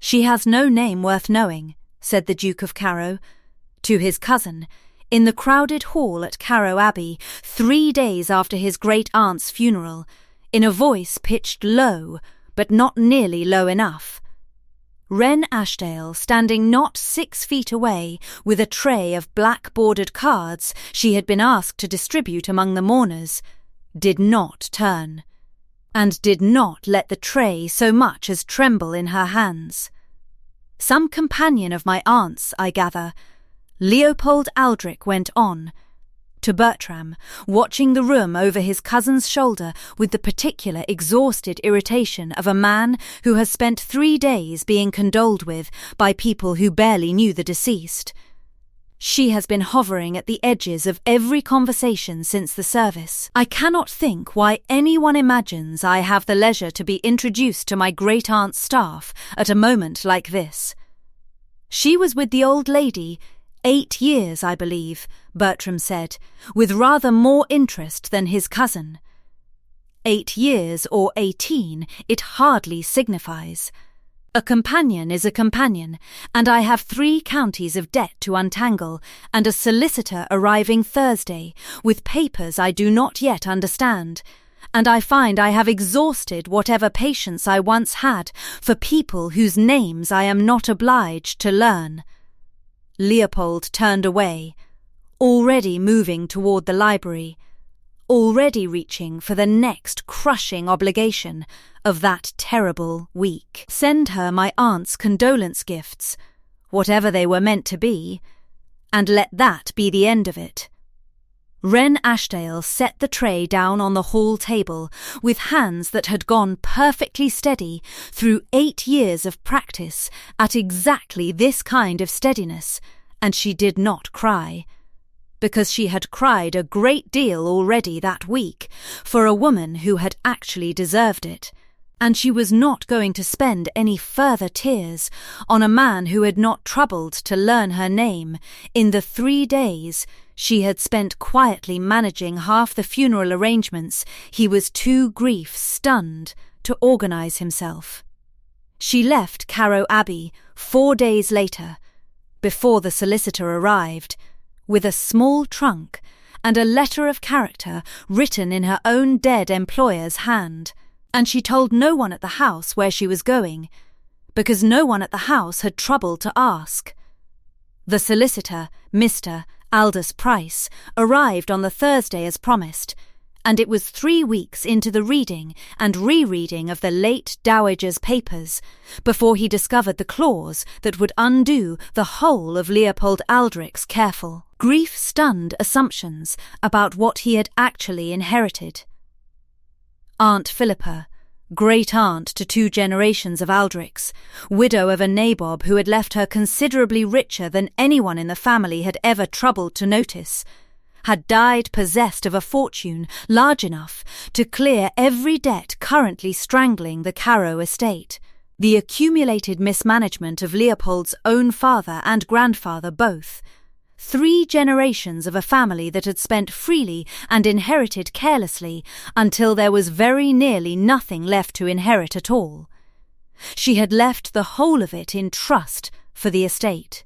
"She has no name worth knowing," said the Duke of Carrow, to his cousin, in the crowded hall at Carrow Abbey 3 days after his great-aunt's funeral, in a voice pitched low, but not nearly low enough. Wren Ashdale, standing not 6 feet away with a tray of black-bordered cards she had been asked to distribute among the mourners, did not turn, and did not let the tray so much as tremble in her hands. Some companion of my aunt's, I gather. Leopold Aldrich went on, to Bertram, watching the room over his cousin's shoulder with the particular exhausted irritation of a man who has spent 3 days being condoled with by people who barely knew the deceased. She has been hovering at the edges of every conversation since the service. I cannot think why anyone imagines I have the leisure to be introduced to my great-aunt's staff at a moment like this. She was with the old lady 8 years, I believe, Bertram said, with rather more interest than his cousin. 8 years or 18, it hardly signifies. A companion is a companion, and I have 3 counties of debt to untangle, and a solicitor arriving Thursday, with papers I do not yet understand, and I find I have exhausted whatever patience I once had for people whose names I am not obliged to learn. Leopold turned away, already moving toward the library, already reaching for the next crushing obligation of that terrible week. Send her my aunt's condolence gifts, whatever they were meant to be, and let that be the end of it. Wren Ashdale set the tray down on the hall table with hands that had gone perfectly steady through 8 years of practice at exactly this kind of steadiness, and she did not cry, because she had cried a great deal already that week for a woman who had actually deserved it, and she was not going to spend any further tears on a man who had not troubled to learn her name in the 3 days she had spent quietly managing half the funeral arrangements he was too grief-stunned to organise himself. She left Carrow Abbey 4 days later, before the solicitor arrived, with a small trunk and a letter of character written in her own dead employer's hand, and she told no one at the house where she was going, because no one at the house had troubled to ask. The solicitor, Mr. Aldous Price, arrived on the Thursday as promised, and it was 3 weeks into the reading and rereading of the late Dowager's papers before he discovered the clause that would undo the whole of Leopold Aldrich's careful, grief-stunned assumptions about what he had actually inherited. Aunt Philippa, great-aunt to 2 generations of Aldrichs, widow of a nabob who had left her considerably richer than anyone in the family had ever troubled to notice, had died possessed of a fortune large enough to clear every debt currently strangling the Carrow estate. The accumulated mismanagement of Leopold's own father and grandfather both, 3 generations of a family that had spent freely and inherited carelessly until there was very nearly nothing left to inherit at all. She had left the whole of it in trust for the estate.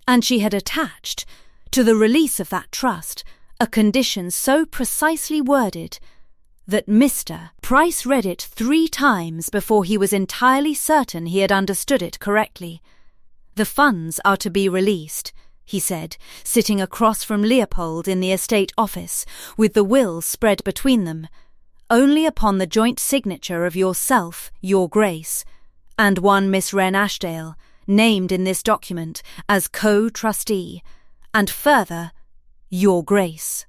And she had attached, to the release of that trust, a condition so precisely worded that Mr. Price read it 3 times before he was entirely certain he had understood it correctly. "The funds are to be released," he said, sitting across from Leopold in the estate office, with the will spread between them, "only upon the joint signature of yourself, Your Grace, and one Miss Wren Ashdale, named in this document as co-trustee, and further, Your Grace."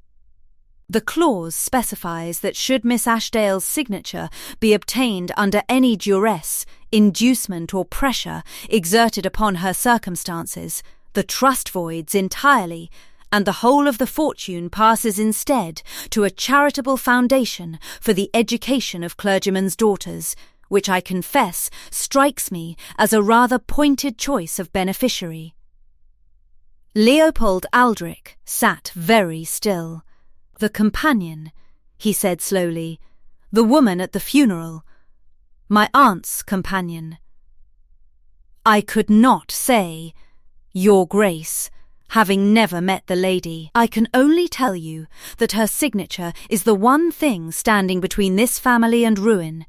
The clause specifies that should Miss Ashdale's signature be obtained under any duress, inducement or pressure exerted upon her circumstances, the trust voids entirely, and the whole of the fortune passes instead to a charitable foundation for the education of clergymen's daughters, which I confess strikes me as a rather pointed choice of beneficiary. Leopold Aldrich sat very still. "The companion," he said slowly, "the woman at the funeral, my aunt's companion." I could not say, Your Grace, having never met the lady. I can only tell you that her signature is the one thing standing between this family and ruin,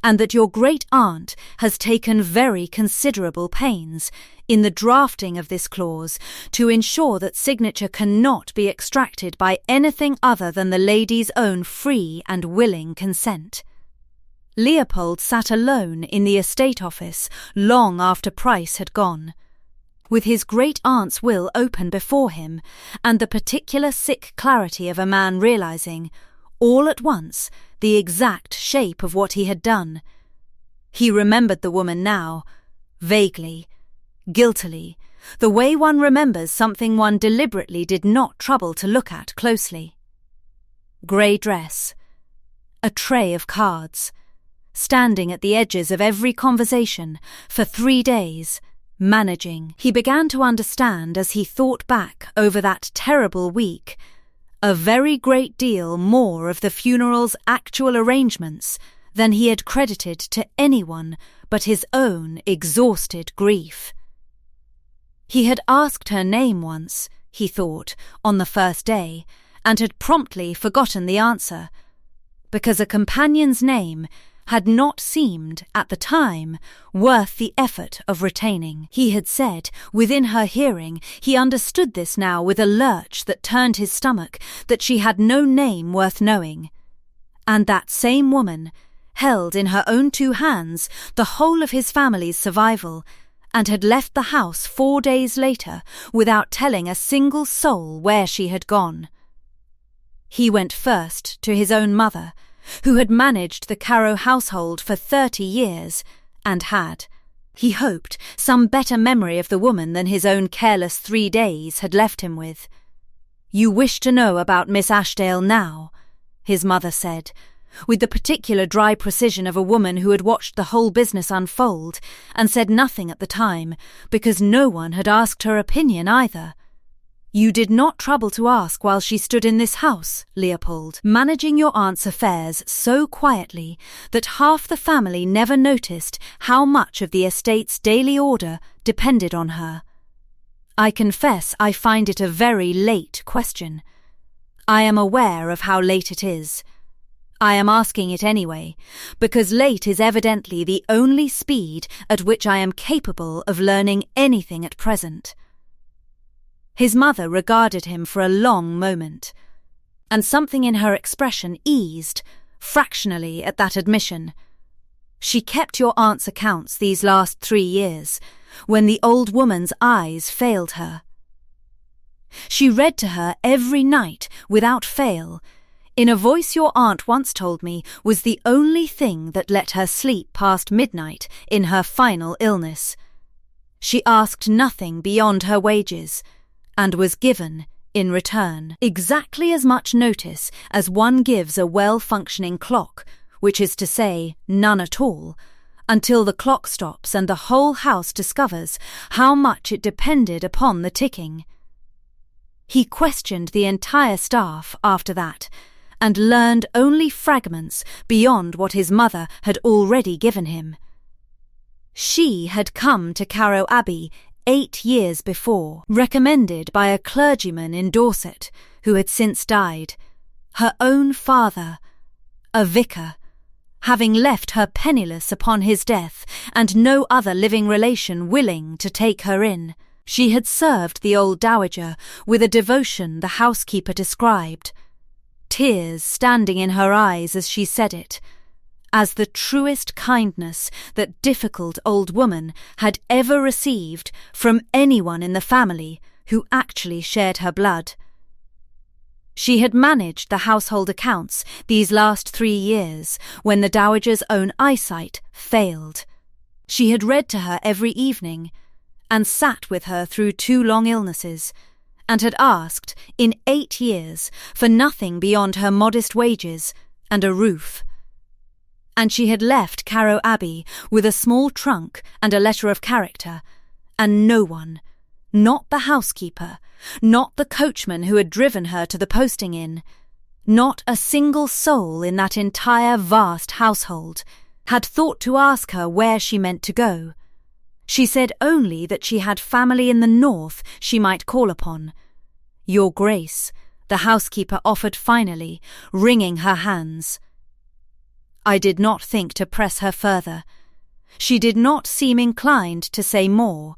and that your great-aunt has taken very considerable pains in the drafting of this clause to ensure that signature cannot be extracted by anything other than the lady's own free and willing consent. Leopold sat alone in the estate office long after Price had gone, with his great-aunt's will open before him, and the particular sick clarity of a man realizing, all at once, the exact shape of what he had done. He remembered the woman now, vaguely, guiltily, the way one remembers something one deliberately did not trouble to look at closely. Grey dress, a tray of cards, standing at the edges of every conversation for 3 days, managing. He began to understand as he thought back over that terrible week a very great deal more of the funeral's actual arrangements than he had credited to anyone but his own exhausted grief. He had asked her name once, he thought, on the first day, and had promptly forgotten the answer, because a companion's name had not seemed, at the time, worth the effort of retaining. He had said, within her hearing, he understood this now with a lurch that turned his stomach, that she had no name worth knowing. And that same woman held in her own 2 hands the whole of his family's survival, and had left the house 4 days later without telling a single soul where she had gone. He went first to his own mother, who had managed the Caro household for 30 years, and had, he hoped, some better memory of the woman than his own careless 3 days had left him with. "You wish to know about Miss Ashdale now?" his mother said, with the particular dry precision of a woman who had watched the whole business unfold, and said nothing at the time, because no one had asked her opinion either. "You did not trouble to ask while she stood in this house, Leopold, managing your aunt's affairs so quietly that half the family never noticed how much of the estate's daily order depended on her. I confess I find it a very late question. I am aware of how late it is. I am asking it anyway, because late is evidently the only speed at which I am capable of learning anything at present." His mother regarded him for a long moment, and something in her expression eased, fractionally, at that admission. "She kept your aunt's accounts these last 3 years, when the old woman's eyes failed her. She read to her every night without fail, in a voice your aunt once told me was the only thing that let her sleep past midnight in her final illness. She asked nothing beyond her wages, and was given, in return, exactly as much notice as one gives a well-functioning clock, which is to say, none at all, until the clock stops and the whole house discovers how much it depended upon the ticking. He questioned the entire staff after that, and learned only fragments beyond what his mother had already given him. She had come to Caro Abbey 8 years before, recommended by a clergyman in Dorset who had since died, her own father, a vicar, having left her penniless upon his death and no other living relation willing to take her in. She had served the old dowager with a devotion the housekeeper described, tears standing in her eyes as she said it, as the truest kindness that difficult old woman had ever received from anyone in the family who actually shared her blood. She had managed the household accounts these last 3 years when the dowager's own eyesight failed. She had read to her every evening, and sat with her through 2 long illnesses, and had asked, in 8 years, for nothing beyond her modest wages and a roof. And she had left Caro Abbey with a small trunk and a letter of character, and no one, not the housekeeper, not the coachman who had driven her to the posting inn, not a single soul in that entire vast household, had thought to ask her where she meant to go. She said only that she had family in the north she might call upon. Your Grace, the housekeeper offered finally, wringing her hands. I did not think to press her further. She did not seem inclined to say more,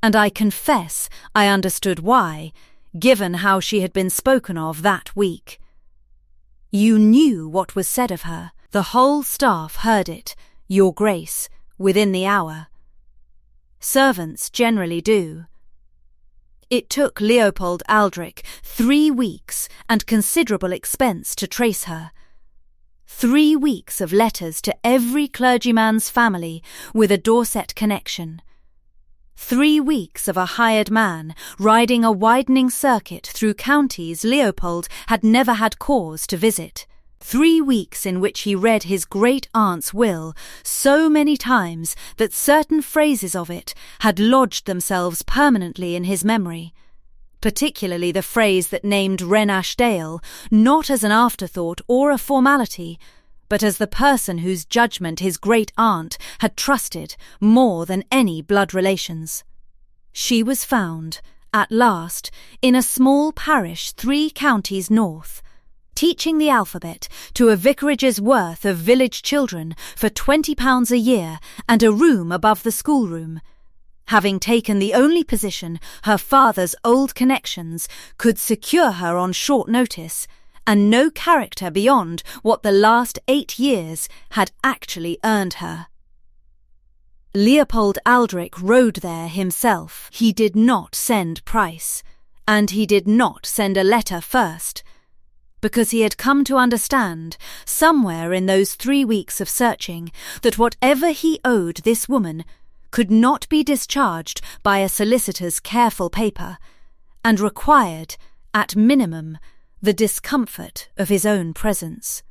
and I confess I understood why, given how she had been spoken of that week. You knew what was said of her. The whole staff heard it, Your Grace, within the hour. Servants generally do. It took Leopold Aldrich 3 weeks and considerable expense to trace her. 3 weeks of letters to every clergyman's family with a Dorset connection. 3 weeks of a hired man riding a widening circuit through counties Leopold had never had cause to visit. 3 weeks in which he read his great-aunt's will so many times that certain phrases of it had lodged themselves permanently in his memory, particularly the phrase that named Wren Ashdale not as an afterthought or a formality, but as the person whose judgment his great-aunt had trusted more than any blood relations. She was found, at last, in a small parish 3 counties north, teaching the alphabet to a vicarage's worth of village children for £20 a year and a room above the schoolroom, having taken the only position her father's old connections could secure her on short notice, and no character beyond what the last 8 years had actually earned her. Leopold Aldrich rode there himself. He did not send Price, and he did not send a letter first, because he had come to understand, somewhere in those 3 weeks of searching, that whatever he owed this woman could not be discharged by a solicitor's careful paper, and required, at minimum, the discomfort of his own presence.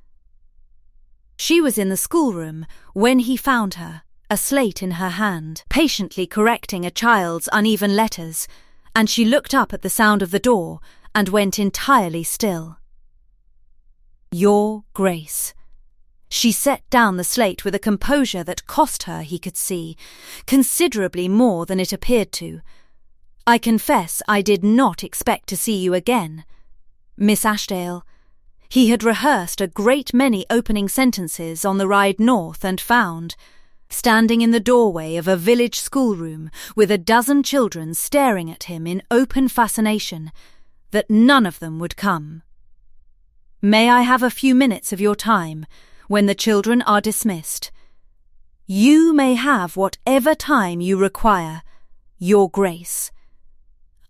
She was in the schoolroom when he found her, a slate in her hand, patiently correcting a child's uneven letters, and she looked up at the sound of the door and went entirely still. Your Grace. She set down the slate with a composure that cost her, he could see, considerably more than it appeared to. I confess I did not expect to see you again. Miss Ashdale. He had rehearsed a great many opening sentences on the ride north and found, standing in the doorway of a village schoolroom with a dozen children staring at him in open fascination, that none of them would come. May I have a few minutes of your time, when the children are dismissed? You may have whatever time you require, Your Grace.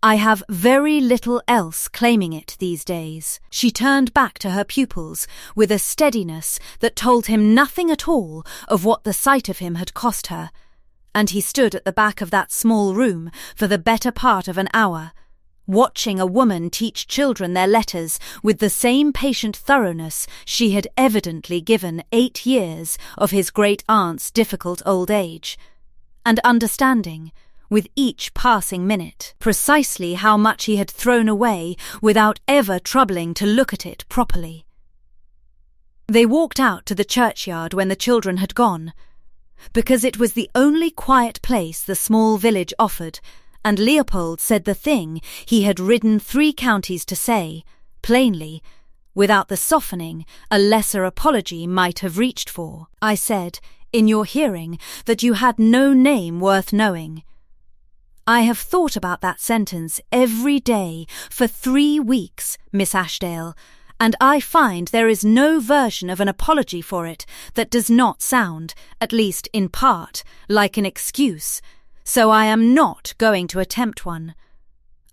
I have very little else claiming it these days. She turned back to her pupils with a steadiness that told him nothing at all of what the sight of him had cost her, and he stood at the back of that small room for the better part of an hour, watching a woman teach children their letters with the same patient thoroughness she had evidently given 8 years of his great-aunt's difficult old age, and understanding, with each passing minute, precisely how much he had thrown away without ever troubling to look at it properly. They walked out to the churchyard when the children had gone, because it was the only quiet place the small village offered, and Leopold said the thing he had ridden 3 counties to say, plainly, without the softening a lesser apology might have reached for. I said, in your hearing, that you had no name worth knowing. I have thought about that sentence every day for 3 weeks, Miss Ashdale, and I find there is no version of an apology for it that does not sound, at least in part, like an excuse, so I am not going to attempt one.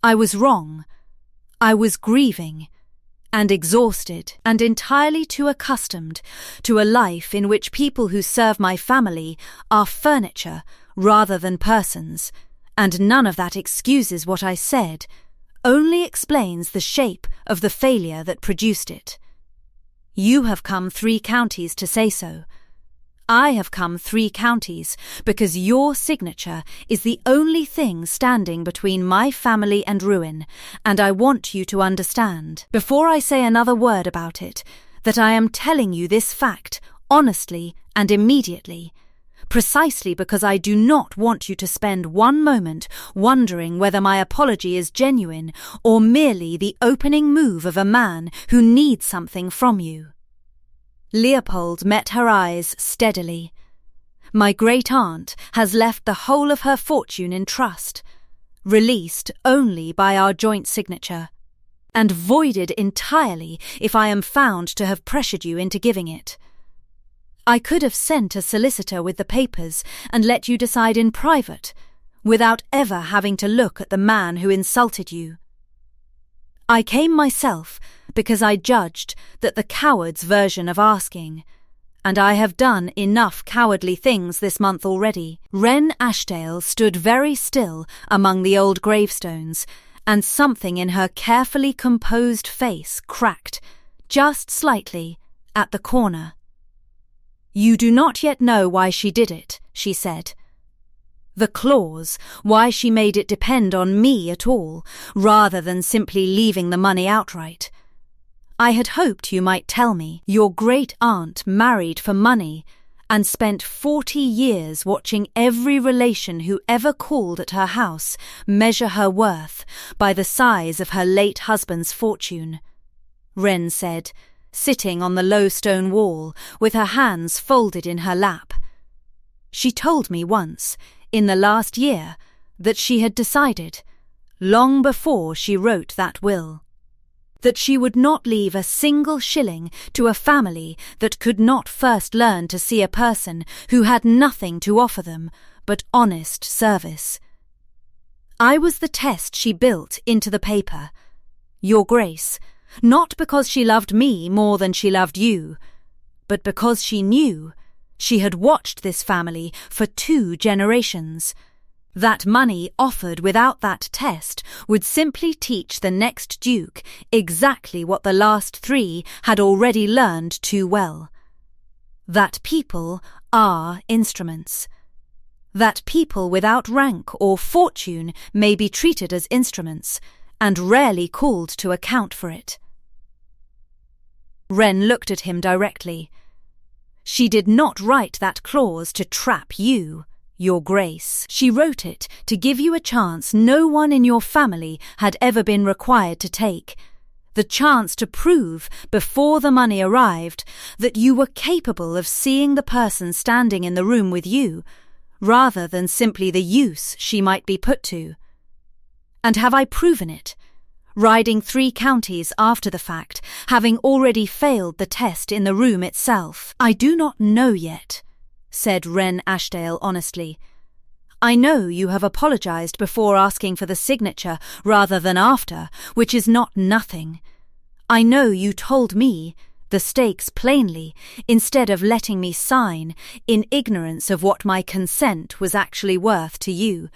I was wrong. I was grieving, and exhausted, and entirely too accustomed to a life in which people who serve my family are furniture rather than persons, and none of that excuses what I said, only explains the shape of the failure that produced it. You have come 3 counties to say so. I have come 3 counties because your signature is the only thing standing between my family and ruin, and I want you to understand, before I say another word about it, that I am telling you this fact honestly and immediately, precisely because I do not want you to spend one moment wondering whether my apology is genuine or merely the opening move of a man who needs something from you." Leopold met her eyes steadily. "My great-aunt has left the whole of her fortune in trust, released only by our joint signature, and voided entirely if I am found to have pressured you into giving it. I could have sent a solicitor with the papers and let you decide in private, without ever having to look at the man who insulted you. I came myself because I judged that the coward's version of asking, and I have done enough cowardly things this month already." Wren Ashdale stood very still among the old gravestones, and something in her carefully composed face cracked, just slightly, at the corner. "You do not yet know why she did it," she said. "The clause, why she made it depend on me at all, rather than simply leaving the money outright. I had hoped you might tell me. Your great-aunt married for money and spent 40 years watching every relation who ever called at her house measure her worth by the size of her late husband's fortune," Wren said, sitting on the low stone wall with her hands folded in her lap. "She told me once, in the last year, that she had decided, long before she wrote that will, that she would not leave a single shilling to a family that could not first learn to see a person who had nothing to offer them but honest service. I was the test she built into the paper, Your Grace, not because she loved me more than she loved you, but because she knew she had watched this family for 2 generations. That money offered without that test would simply teach the next Duke exactly what the last 3 had already learned too well. That people are instruments. That people without rank or fortune may be treated as instruments, and rarely called to account for it." Wren looked at him directly. "She did not write that clause to trap you, Your Grace. She wrote it to give you a chance no one in your family had ever been required to take, the chance to prove, before the money arrived, that you were capable of seeing the person standing in the room with you, rather than simply the use she might be put to. And have I proven it? Riding 3 counties after the fact, having already failed the test in the room itself." "I do not know yet," said Wren Ashdale honestly. "I know you have apologized before asking for the signature rather than after, which is not nothing. I know you told me the stakes plainly, instead of letting me sign, in ignorance of what my consent was actually worth to you.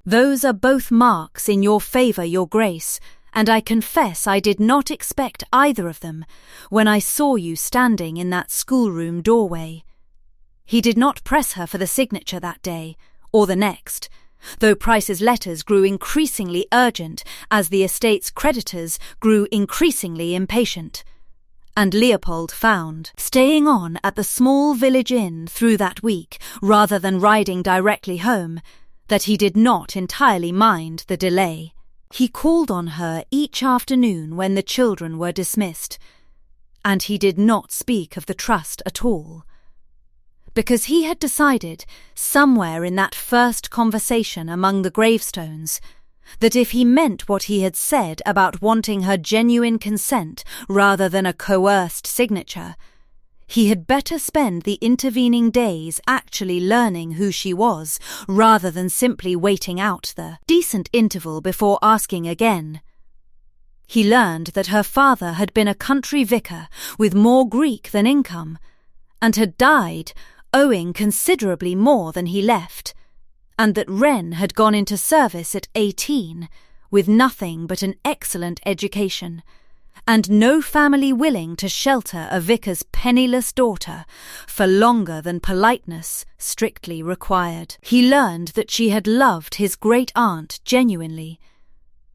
Those are both marks in your favour, Your Grace, and I confess I did not expect either of them when I saw you standing in that schoolroom doorway." He did not press her for the signature that day, or the next, though Price's letters grew increasingly urgent as the estate's creditors grew increasingly impatient. And Leopold found, staying on at the small village inn through that week rather than riding directly home, that he did not entirely mind the delay. He called on her each afternoon when the children were dismissed, and he did not speak of the trust at all, because he had decided, somewhere in that first conversation among the gravestones, that if he meant what he had said about wanting her genuine consent rather than a coerced signature, he had better spend the intervening days actually learning who she was, rather than simply waiting out the decent interval before asking again. He learned that her father had been a country vicar with more Greek than income, and had died owing considerably more than he left, and that Wren had gone into service at 18, with nothing but an excellent education, and no family willing to shelter a vicar's penniless daughter for longer than politeness strictly required. He learned that she had loved his great-aunt genuinely,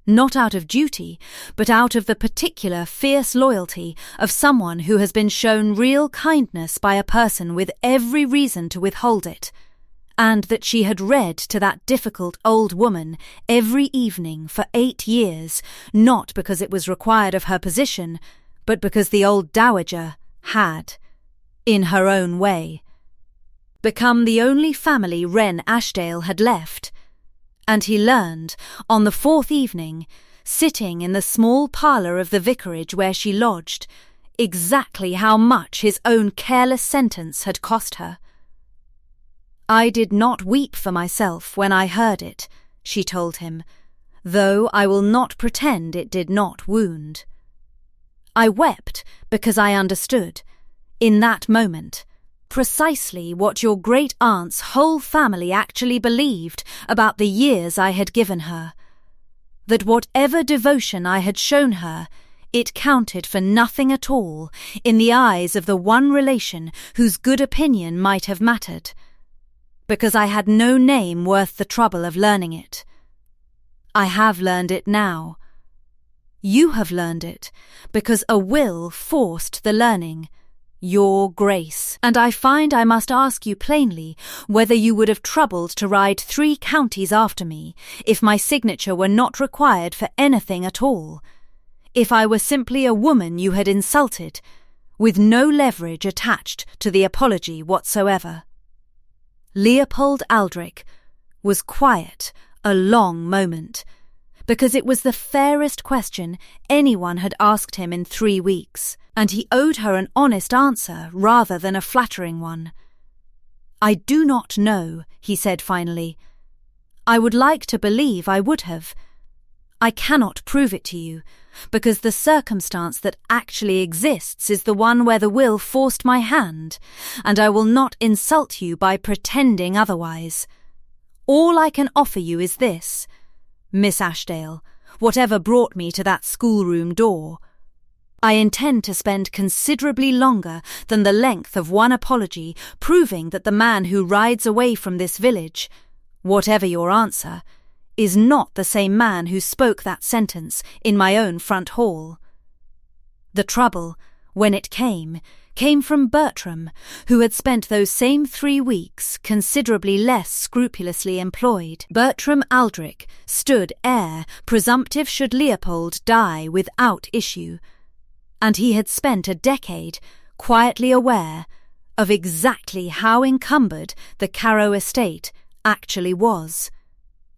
not out of duty, but out of the particular fierce loyalty of someone who has been shown real kindness by a person with every reason to withhold it, and that she had read to that difficult old woman every evening for 8 years, not because it was required of her position, but because the old dowager had, in her own way, become the only family Wren Ashdale had left, and he learned, on the 4th evening, sitting in the small parlour of the vicarage where she lodged, exactly how much his own careless sentence had cost her. "I did not weep for myself when I heard it," she told him, "though I will not pretend it did not wound. I wept because I understood, in that moment, precisely what your great-aunt's whole family actually believed about the years I had given her, that whatever devotion I had shown her, it counted for nothing at all in the eyes of the one relation whose good opinion might have mattered, because I had no name worth the trouble of learning it. I have learned it now. You have learned it, because a will forced the learning, your grace, and I find I must ask you plainly whether you would have troubled to ride 3 counties after me if my signature were not required for anything at all, if I were simply a woman you had insulted, with no leverage attached to the apology whatsoever." Leopold Aldrich was quiet a long moment, because it was the fairest question anyone had asked him in 3 weeks, and he owed her an honest answer rather than a flattering one. "I do not know," he said finally. "I would like to believe I would have. I cannot prove it to you, because the circumstance that actually exists is the one where the will forced my hand, and I will not insult you by pretending otherwise. All I can offer you is this, Miss Ashdale, whatever brought me to that schoolroom door. I intend to spend considerably longer than the length of one apology proving that the man who rides away from this village, whatever your answer, is not the same man who spoke that sentence in my own front hall. The trouble, when it came from Bertram, who had spent those same 3 weeks considerably less scrupulously employed. Bertram Aldrich stood heir presumptive should Leopold die without issue, and he had spent a decade quietly aware of exactly how encumbered the Carrow estate actually was,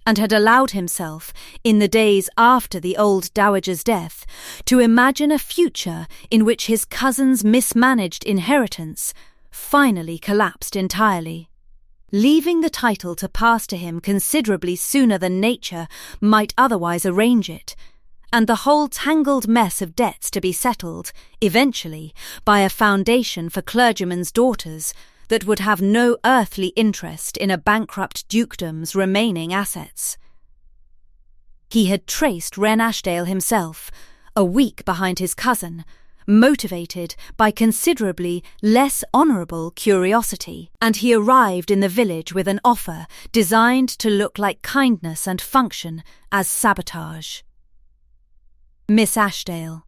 and had allowed himself, in the days after the old dowager's death, to imagine a future in which his cousin's mismanaged inheritance finally collapsed entirely, leaving the title to pass to him considerably sooner than nature might otherwise arrange it, and the whole tangled mess of debts to be settled, eventually, by a foundation for clergymen's daughters that would have no earthly interest in a bankrupt dukedom's remaining assets. He had traced Wren Ashdale himself, a week behind his cousin, motivated by considerably less honourable curiosity, and he arrived in the village with an offer designed to look like kindness and function as sabotage. Miss Ashdale.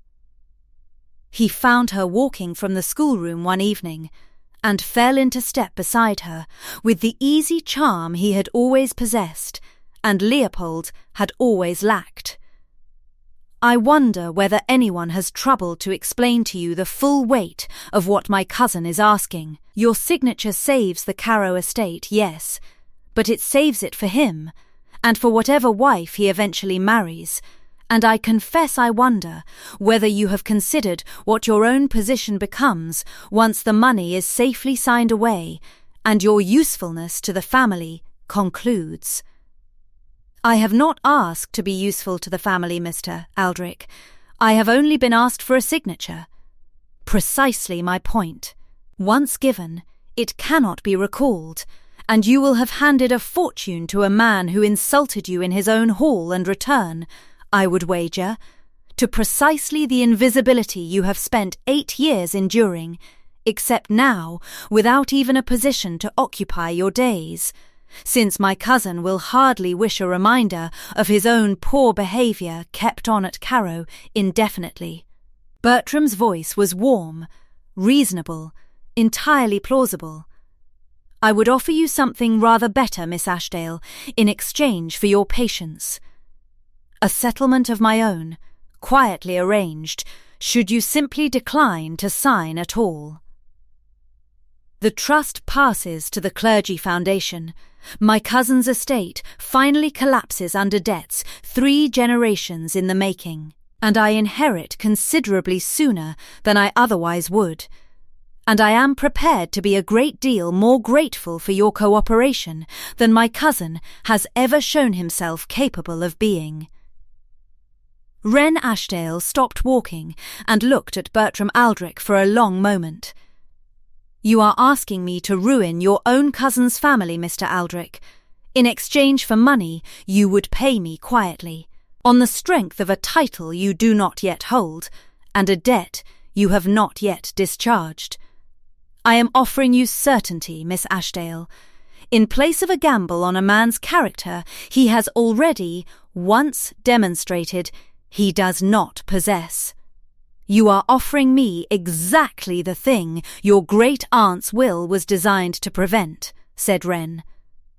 He found her walking from the schoolroom one evening, and fell into step beside her with the easy charm he had always possessed and Leopold had always lacked. "I wonder whether anyone has troubled to explain to you the full weight of what my cousin is asking. Your signature saves the Carrow estate, yes, but it saves it for him, and for whatever wife he eventually marries, and I confess I wonder whether you have considered what your own position becomes once the money is safely signed away and your usefulness to the family concludes." "I have not asked to be useful to the family, Mr. Aldrich. I have only been asked for a signature. Precisely my point. Once given, it cannot be recalled, and you will have handed a fortune to a man who insulted you in his own hall and return, I would wager, to precisely the invisibility you have spent 8 years enduring, except now without even a position to occupy your days, since my cousin will hardly wish a reminder of his own poor behaviour kept on at Carrow indefinitely." Bertram's voice was warm, reasonable, entirely plausible. I would offer you something rather better, Miss Ashdale, in exchange for your patience. A settlement of my own, quietly arranged, should you simply decline to sign at all. The trust passes to the Clergy Foundation. My cousin's estate finally collapses under debts 3 generations in the making, and I inherit considerably sooner than I otherwise would. And I am prepared to be a great deal more grateful for your cooperation than my cousin has ever shown himself capable of being. Wren Ashdale stopped walking and looked at Bertram Aldrich for a long moment. You are asking me to ruin your own cousin's family, Mr. Aldrich. In exchange for money, you would pay me quietly, on the strength of a title you do not yet hold, and a debt you have not yet discharged. I am offering you certainty, Miss Ashdale. In place of a gamble on a man's character he has already once demonstrated he does not possess. You are offering me exactly the thing your great-aunt's will was designed to prevent, said Wren,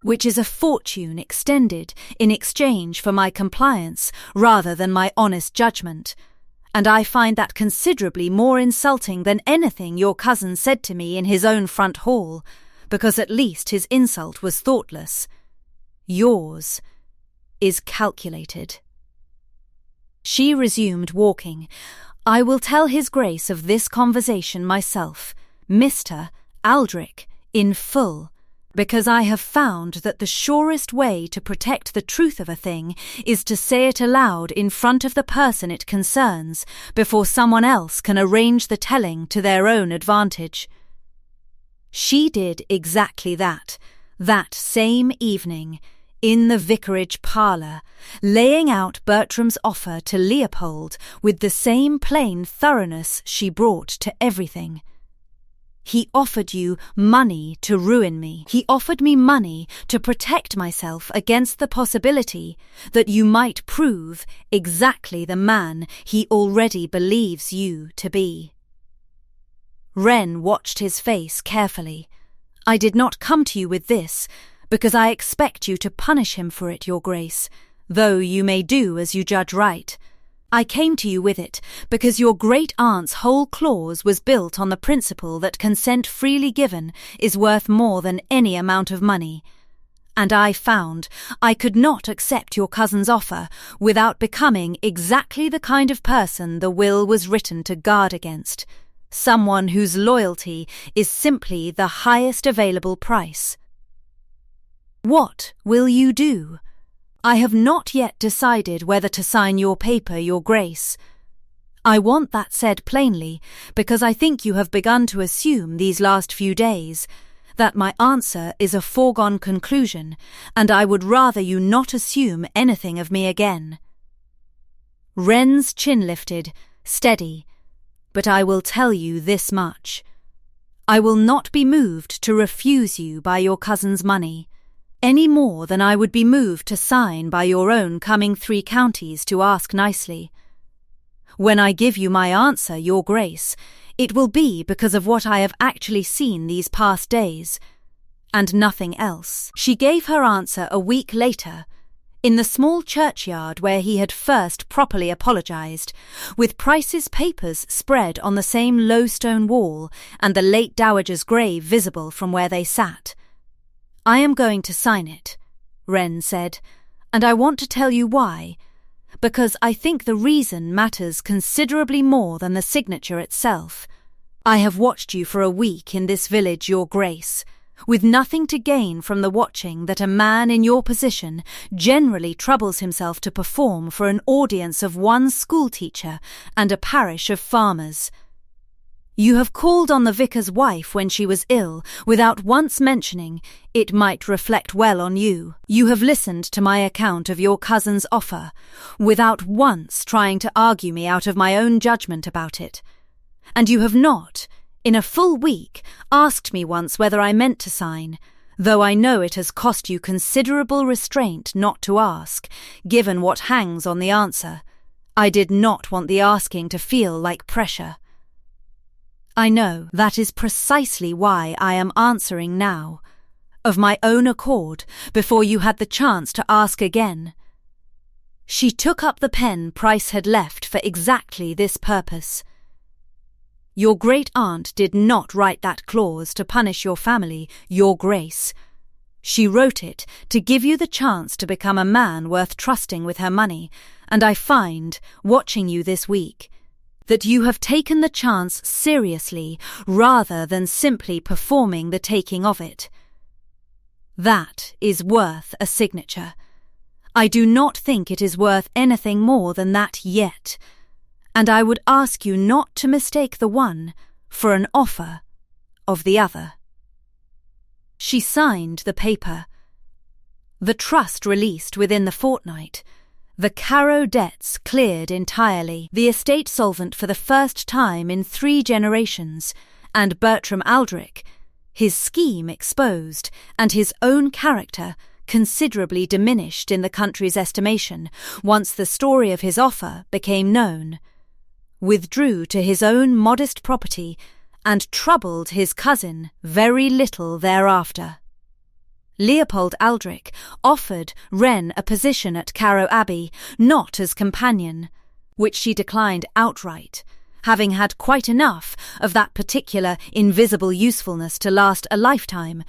which is a fortune extended in exchange for my compliance rather than my honest judgment. And I find that considerably more insulting than anything your cousin said to me in his own front hall, because at least his insult was thoughtless. Yours is calculated. She resumed walking. I will tell His Grace of this conversation myself, Mr. Aldrich, in full, because I have found that the surest way to protect the truth of a thing is to say it aloud in front of the person it concerns before someone else can arrange the telling to their own advantage. She did exactly that same evening, in the vicarage parlour, laying out Bertram's offer to Leopold with the same plain thoroughness she brought to everything. He offered you money to ruin me. He offered me money to protect myself against the possibility that you might prove exactly the man he already believes you to be. Wren watched his face carefully. I did not come to you with this, because I expect you to punish him for it, Your Grace, though you may do as you judge right. I came to you with it because your great-aunt's whole clause was built on the principle that consent freely given is worth more than any amount of money. And I found I could not accept your cousin's offer without becoming exactly the kind of person the will was written to guard against, someone whose loyalty is simply the highest available price. What will you do? I have not yet decided whether to sign your paper, Your Grace. I want that said plainly, because I think you have begun to assume these last few days that my answer is a foregone conclusion, and I would rather you not assume anything of me again. Wren's chin lifted, steady, but I will tell you this much. I will not be moved to refuse you by your cousin's money, any more than I would be moved to sign by your own coming 3 counties to ask nicely. When I give you my answer, Your Grace, it will be because of what I have actually seen these past days, and nothing else. She gave her answer a week later, in the small churchyard where he had first properly apologised, with Price's papers spread on the same low stone wall and the late dowager's grave visible from where they sat. I am going to sign it, Wren said, and I want to tell you why, because I think the reason matters considerably more than the signature itself. I have watched you for a week in this village, Your Grace, with nothing to gain from the watching that a man in your position generally troubles himself to perform for an audience of one schoolteacher and a parish of farmers. You have called on the vicar's wife when she was ill, without once mentioning it might reflect well on you. You have listened to my account of your cousin's offer, without once trying to argue me out of my own judgment about it. And you have not, in a full week, asked me once whether I meant to sign, though I know it has cost you considerable restraint not to ask, given what hangs on the answer. I did not want the asking to feel like pressure. I know that is precisely why I am answering now. of my own accord, before you had the chance to ask again." She took up the pen Price had left for exactly this purpose. "Your great-aunt did not write that clause to punish your family, Your Grace. She wrote it to give you the chance to become a man worth trusting with her money, and I find, watching you this week, that you have taken the chance seriously rather than simply performing the taking of it. That is worth a signature. I do not think it is worth anything more than that yet, and I would ask you not to mistake the one for an offer of the other." She signed the paper. The trust released within the fortnight. The Carrow debts cleared entirely, the estate solvent for the first time in 3 generations, and Bertram Aldrich, his scheme exposed, and his own character considerably diminished in the country's estimation once the story of his offer became known, withdrew to his own modest property, and troubled his cousin very little thereafter. Leopold Aldrich offered Wren a position at Carrow Abbey, not as companion, which she declined outright, having had quite enough of that particular invisible usefulness to last a lifetime,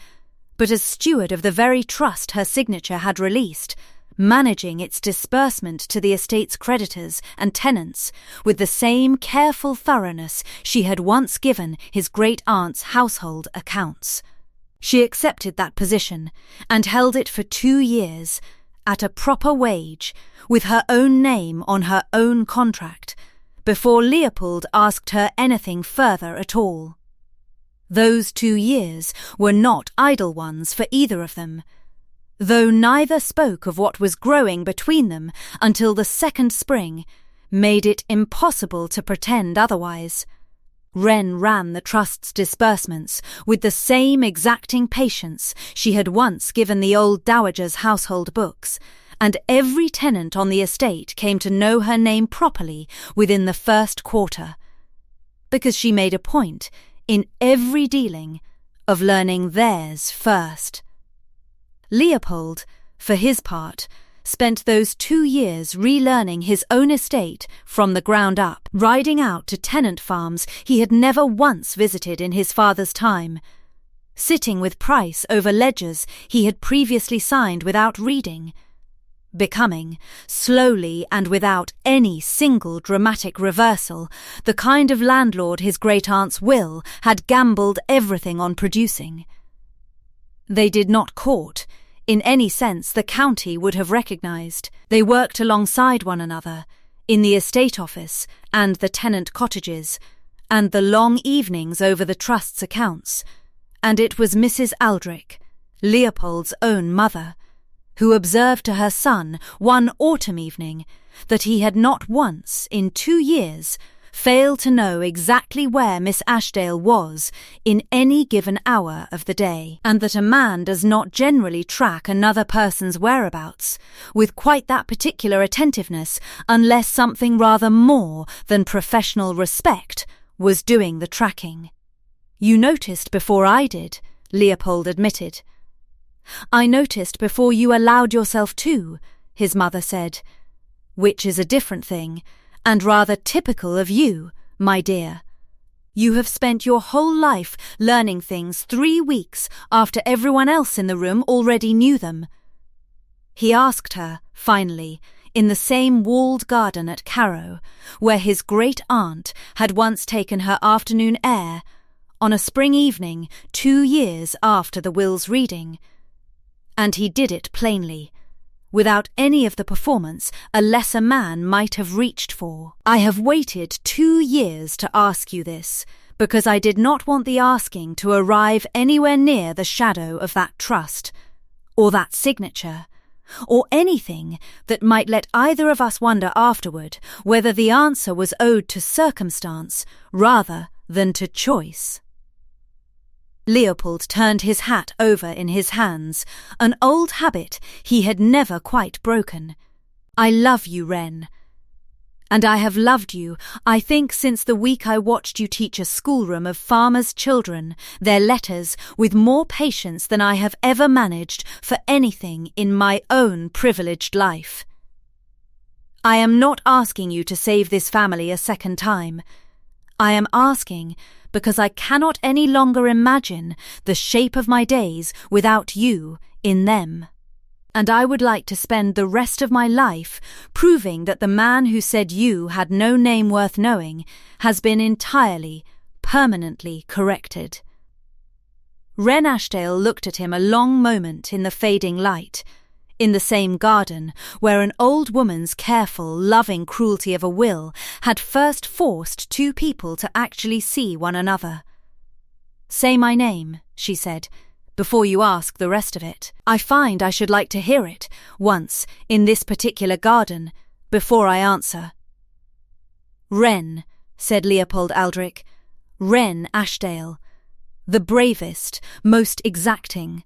but as steward of the very trust her signature had released, managing its disbursement to the estate's creditors and tenants with the same careful thoroughness she had once given his great-aunt's household accounts. She accepted that position and held it for 2 years, at a proper wage, with her own name on her own contract, before Leopold asked her anything further at all. Those 2 years were not idle ones for either of them, though neither spoke of what was growing between them until the second spring made it impossible to pretend otherwise. Wren ran the trust's disbursements with the same exacting patience she had once given the old dowager's household books, and every tenant on the estate came to know her name properly within the first quarter, because she made a point, in every dealing, of learning theirs first. Leopold, for his part, spent those 2 years relearning his own estate from the ground up, riding out to tenant farms he had never once visited in his father's time, sitting with Price over ledgers he had previously signed without reading, becoming, slowly and without any single dramatic reversal, the kind of landlord his great-aunt's will had gambled everything on producing. They did not court, in any sense the county would have recognised. They worked alongside one another, in the estate office and the tenant cottages, and the long evenings over the trust's accounts, and it was Mrs. Aldrich, Leopold's own mother, who observed to her son one autumn evening that he had not once in 2 years failed to know exactly where Miss Ashdale was in any given hour of the day, and that a man does not generally track another person's whereabouts with quite that particular attentiveness unless something rather more than professional respect was doing the tracking. "You noticed before I did," Leopold admitted. "I noticed before you allowed yourself to," his mother said, "which is a different thing, and rather typical of you, my dear. You have spent your whole life learning things 3 weeks after everyone else in the room already knew them." He asked her, finally, in the same walled garden at Carrow, where his great-aunt had once taken her afternoon air, on a spring evening 2 years after the will's reading, and he did it plainly, without any of the performance a lesser man might have reached for. "I have waited 2 years to ask you this, because I did not want the asking to arrive anywhere near the shadow of that trust, or that signature, or anything that might let either of us wonder afterward whether the answer was owed to circumstance rather than to choice." Leopold turned his hat over in his hands, an old habit he had never quite broken. "I love you, Wren, And I have loved you, I think, since the week I watched you teach a schoolroom of farmers' children their letters with more patience than I have ever managed for anything in my own privileged life. I am not asking you to save this family a second time. I am asking because I cannot any longer imagine the shape of my days without you in them. And I would like to spend the rest of my life proving that the man who said you had no name worth knowing has been entirely, permanently corrected. Wren Ashdale looked at him a long moment in the fading light, in the same garden where an old woman's careful, loving cruelty of a will had first forced two people to actually see one another. "Say my name," she said, "before you ask the rest of it. I find I should like to hear it, once, in this particular garden, before I answer." "Wren," said Leopold Aldrich, "Wren Ashdale, the bravest, most exacting,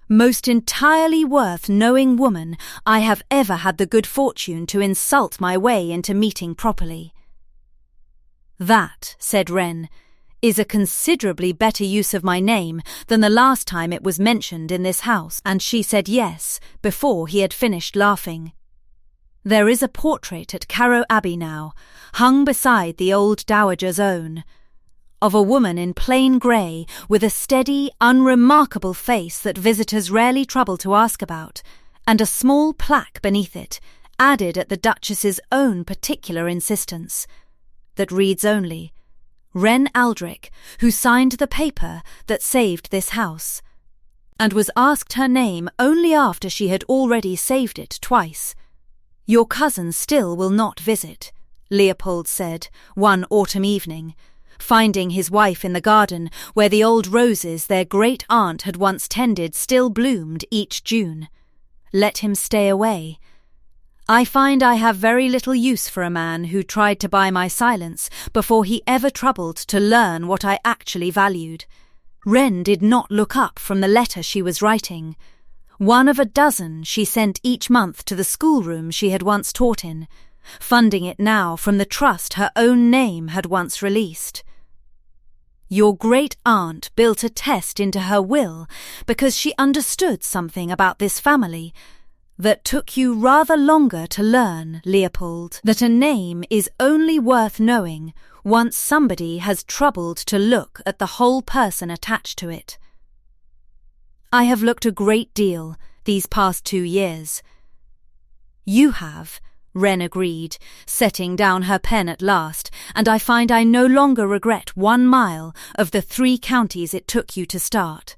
most entirely worth knowing woman I have ever had the good fortune to insult my way into meeting properly." "That," said Wren, "is a considerably better use of my name than the last time it was mentioned in this house," and she said yes before he had finished laughing. "There is a portrait at Carrow Abbey now, hung beside the old dowager's own, of a woman in plain grey with a steady, unremarkable face that visitors rarely trouble to ask about, and a small plaque beneath it, added at the Duchess's own particular insistence, that reads only, 'Wren Aldrich, who signed the paper that saved this house,' and was asked her name only after she had already saved it twice. 'Your cousin still will not visit,' Leopold said one autumn evening, finding his wife in the garden where the old roses their great-aunt had once tended still bloomed each June. 'Let him stay away.' I find I have very little use for a man who tried to buy my silence before he ever troubled to learn what I actually valued. Wren did not look up from the letter she was writing, one of a dozen she sent each month to the schoolroom she had once taught in, funding it now from the trust her own name had once released. Your great-aunt built a test into her will because she understood something about this family that took you rather longer to learn, Leopold, that a name is only worth knowing once somebody has troubled to look at the whole person attached to it. I have looked a great deal these past 2 years. You have, Wren agreed, setting down her pen at last, and I find I no longer regret 1 mile of the 3 counties it took you to start.